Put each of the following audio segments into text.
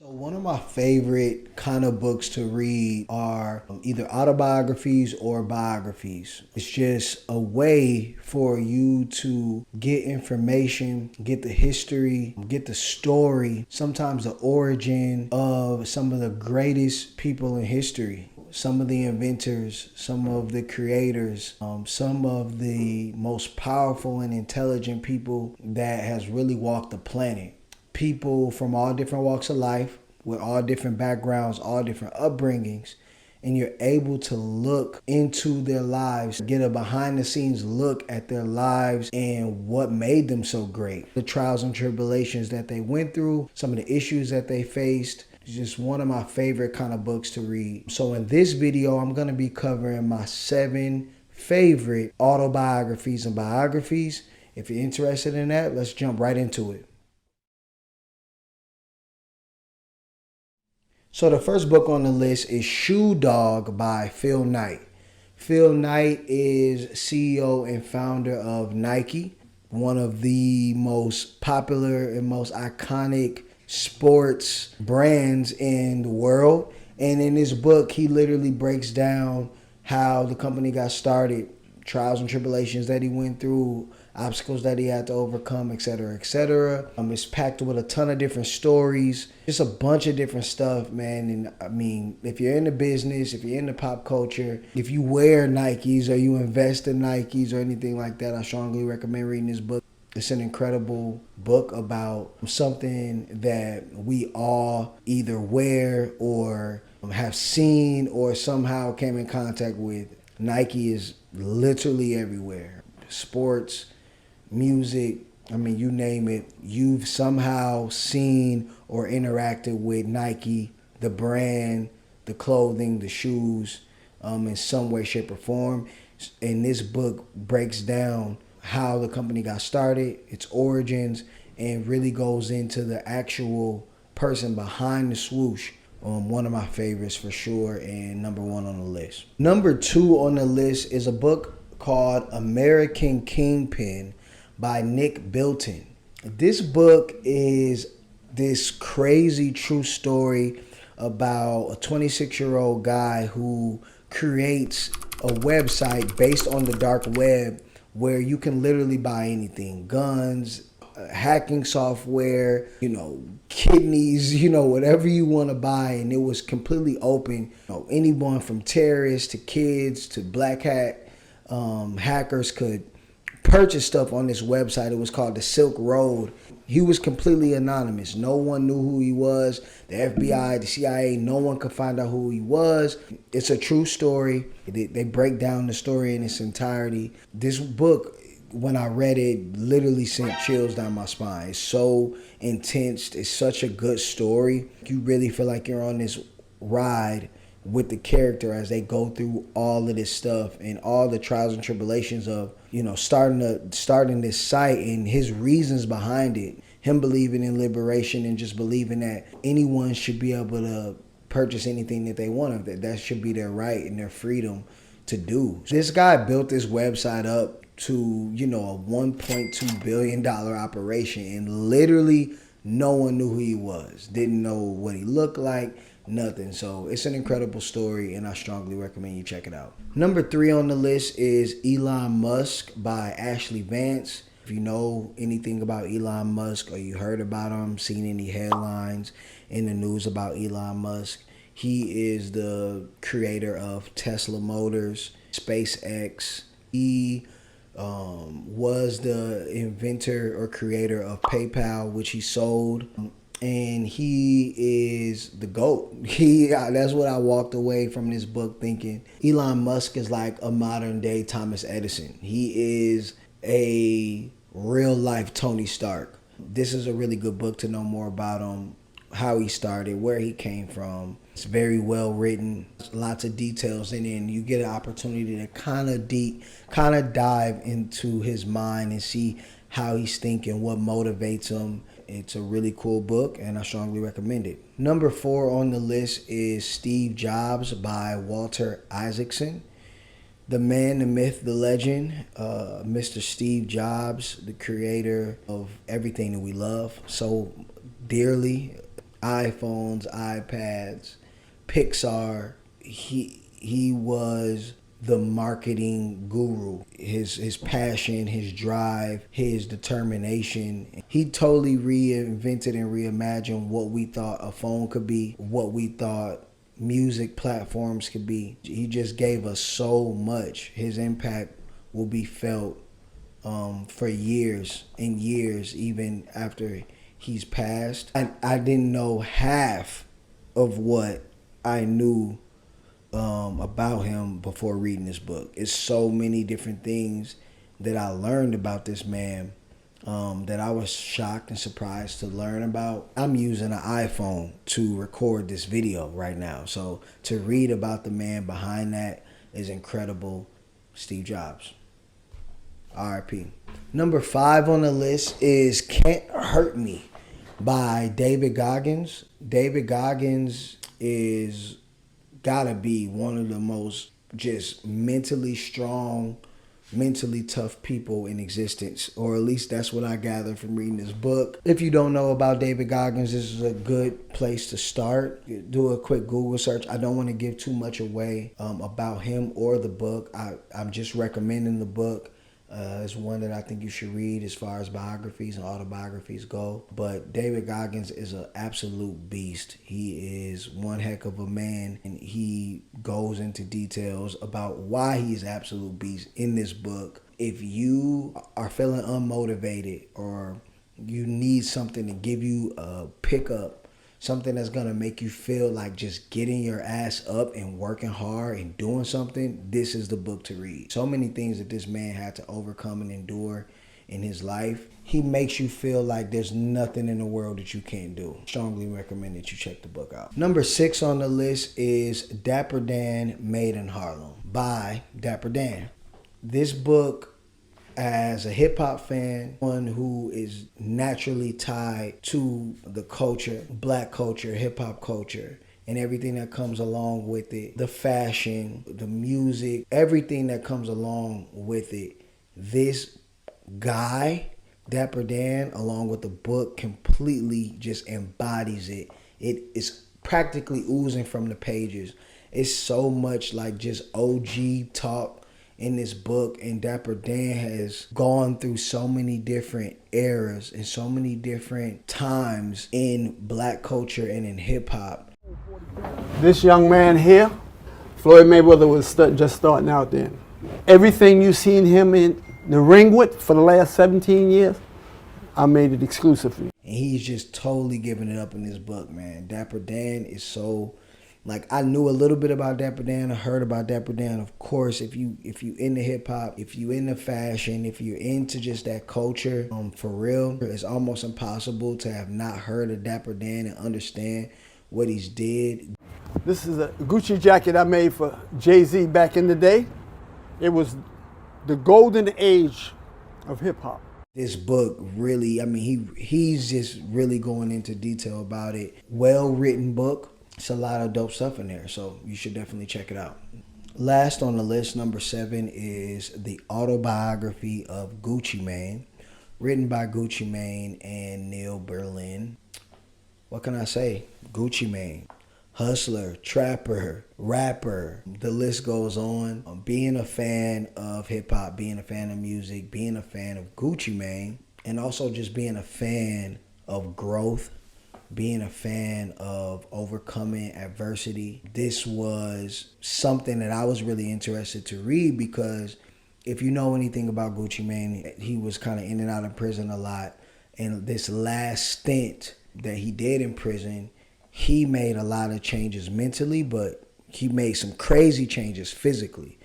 So one of my favorite kind of books to read are either autobiographies or biographies. It's just a way for you to get information, get the history, get the story, sometimes the origin of some of the greatest people in history. Some of the inventors, some of the creators, some of the most powerful and intelligent people that has really walked the planet. People from all different walks of life, with all different backgrounds, all different upbringings, and you're able to look into their lives, get a behind the scenes look at their lives and what made them so great. The trials and tribulations that they went through, some of the issues that they faced. It's just one of my favorite kind of books to read. So in this video, I'm going to be covering my 7 favorite autobiographies and biographies. If you're interested in that, let's jump right into it. So the first book on the list is Shoe Dog by Phil Knight. Phil Knight is CEO and founder of Nike, one of the most popular and most iconic sports brands in the world. And in this book, he literally breaks down how the company got started, trials and tribulations that he went through, obstacles that he had to overcome, etc., etc. It's packed with a ton of different stories, just a bunch of different stuff, man. And I mean, if you're in the business, if you're into pop culture, if you wear Nikes or you invest in Nikes or anything like that, I strongly recommend reading this book. It's an incredible book about something that we all either wear or have seen or somehow came in contact with. Nike is literally everywhere. Sports, music, I mean, you name it. You've somehow seen or interacted with Nike, the brand, the clothing, the shoes, in some way, shape, or form. And this book breaks down how the company got started, its origins, and really goes into the actual person behind the swoosh. One of my favorites for sure, and number 1 on the list. Number 2 on the list is a book called American Kingpin by Nick Bilton. This book is this crazy true story about a 26-year-old guy who creates a website based on the dark web where you can literally buy anything: guns, hacking software, kidneys, whatever you want to buy. And it was completely open. Anyone from terrorists to kids to black hat hackers could purchase stuff on this website. It was called the Silk Road. He was completely anonymous. No one knew who he was. The FBI, the CIA, no one could find out who he was. It's a true story. They break down the story in its entirety. This book, when I read it, literally sent chills down my spine. It's so intense. It's such a good story. You really feel like you're on this ride with the character as they go through all of this stuff and all the trials and tribulations of, starting this site and his reasons behind it. Him believing in liberation and just believing that anyone should be able to purchase anything that they want, that should be their right and their freedom to do. This guy built this website up to, a $1.2 billion operation, and literally no one knew who he was, didn't know what he looked like, nothing. So it's an incredible story, and I strongly recommend you check it out. Number 3 on the list is Elon Musk by Ashley Vance. If you know anything about Elon Musk or you heard about him, seen any headlines in the news about Elon Musk, he is the creator of Tesla Motors, SpaceX. He was the inventor or creator of PayPal, which he sold. And he is the GOAT. That's what I walked away from this book thinking. Elon Musk is like a modern day Thomas Edison. He is a real life Tony Stark. This is a really good book to know more about him, how he started, where he came from. It's very well written, lots of details in it, and you get an opportunity to kind of dive into his mind and see how he's thinking, what motivates him. It's a really cool book, and I strongly recommend it. Number 4 on the list is Steve Jobs by Walter Isaacson. The man, the myth, the legend, Mr. Steve Jobs, the creator of everything that we love so dearly, iPhones, iPads, Pixar. He was the marketing guru. His passion, his drive, his determination. He totally reinvented and reimagined what we thought a phone could be, what we thought music platforms could be. He just gave us so much. His impact will be felt for years and years, even after he's passed. I didn't know half of what I knew about him before reading this book. It's so many different things that I learned about this man that I was shocked and surprised to learn about. I'm using an iPhone to record this video right now, so to read about the man behind that is incredible. Steve Jobs. R.I.P. Number 5 on the list is Cant Hurt Me by David Goggins. David Goggins is gotta be one of the most just mentally strong, mentally tough people in existence, or at least that's what I gathered from reading this book. If you don't know about David Goggins, this is a good place to start. Do a quick Google search. I don't want to give too much away about him or the book. I'm just recommending the book. It's one that I think you should read as far as biographies and autobiographies go. But David Goggins is an absolute beast. He is one heck of a man, and he goes into details about why he's an absolute beast in this book. If you are feeling unmotivated or you need something to give you a pickup, something that's going to make you feel like just getting your ass up and working hard and doing something, this is the book to read. So many things that this man had to overcome and endure in his life. He makes you feel like there's nothing in the world that you can't do. Strongly recommend that you check the book out. Number 6 on the list is Dapper Dan Made in Harlem by Dapper Dan. This book, as a hip-hop fan, one who is naturally tied to the culture, black culture, hip-hop culture, and everything that comes along with it, the fashion, the music, everything that comes along with it, this guy, Dapper Dan, along with the book, completely just embodies it. It is practically oozing from the pages. It's so much like just OG talk in this book, and Dapper Dan has gone through so many different eras and so many different times in black culture and in hip-hop. This young man here, Floyd Mayweather, was just starting out then. Everything you've seen him in the ring with for the last 17 years, I made it exclusively. And he's just totally giving it up in this book, man. Dapper Dan is so... Like, I knew a little bit about Dapper Dan. I heard about Dapper Dan. Of course, if you into hip hop, if you into fashion, if you're into just that culture, for real, it's almost impossible to have not heard of Dapper Dan and understand what he's did. This is a Gucci jacket I made for Jay-Z back in the day. It was the golden age of hip hop. This book really, I mean, he's just really going into detail about it. Well-written book. It's a lot of dope stuff in there, so you should definitely check it out. Last on the list, number 7, is The Autobiography of Gucci Mane, written by Gucci Mane and Neil Berlin. What can I say? Gucci Mane, hustler, trapper, rapper, the list goes on. Being a fan of hip-hop, being a fan of music, being a fan of Gucci Mane, and also just being a fan of growth, being a fan of overcoming adversity. This was something that I was really interested to read, because if you know anything about Gucci Mane, he was kind of in and out of prison a lot. And this last stint that he did in prison, he made a lot of changes mentally, but he made some crazy changes physically.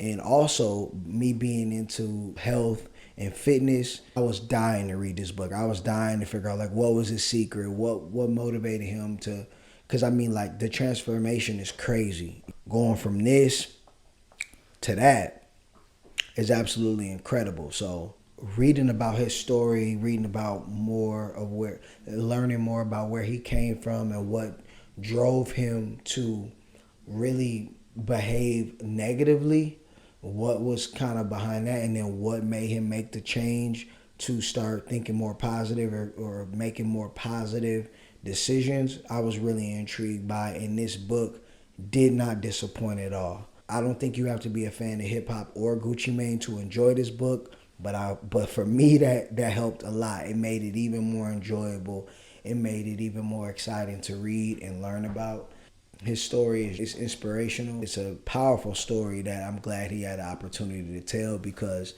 And also, me being into health and fitness, I was dying to read this book. I was dying to figure out, like, what was his secret? What motivated him to... Because, I mean, like, the transformation is crazy. Going from this to that is absolutely incredible. So, reading about his story, reading about learning more about where he came from and what drove him to really behave negatively, what was kind of behind that, and then what made him make the change to start thinking more positive or making more positive decisions, I was really intrigued by, and this book did not disappoint at all. I don't think you have to be a fan of hip hop or Gucci Mane to enjoy this book, but for me that helped a lot. It made it even more enjoyable. It made it even more exciting to read and learn about. His story is inspirational. It's a powerful story that I'm glad he had the opportunity to tell, because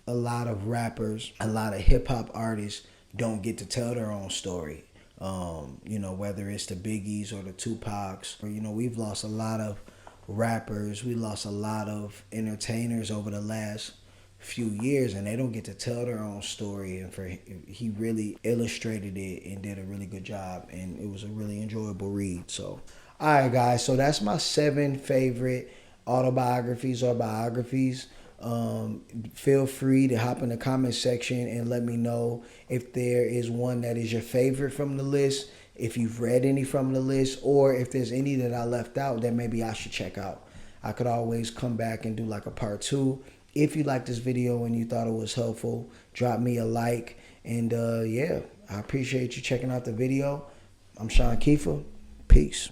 a lot of rappers, a lot of hip hop artists don't get to tell their own story. Whether it's the Biggies or the Tupacs, or, we've lost a lot of rappers, we lost a lot of entertainers over the last few years, and they don't get to tell their own story. And he really illustrated it and did a really good job, and it was a really enjoyable read. So, all right, guys. So that's my 7 favorite autobiographies or biographies. Feel free to hop in the comment section and let me know if there is one that is your favorite from the list, if you've read any from the list, or if there's any that I left out that maybe I should check out. I could always come back and do like a part 2. If you liked this video and you thought it was helpful, drop me a like. And yeah, I appreciate you checking out the video. I'm Sean Kiefer. Peace.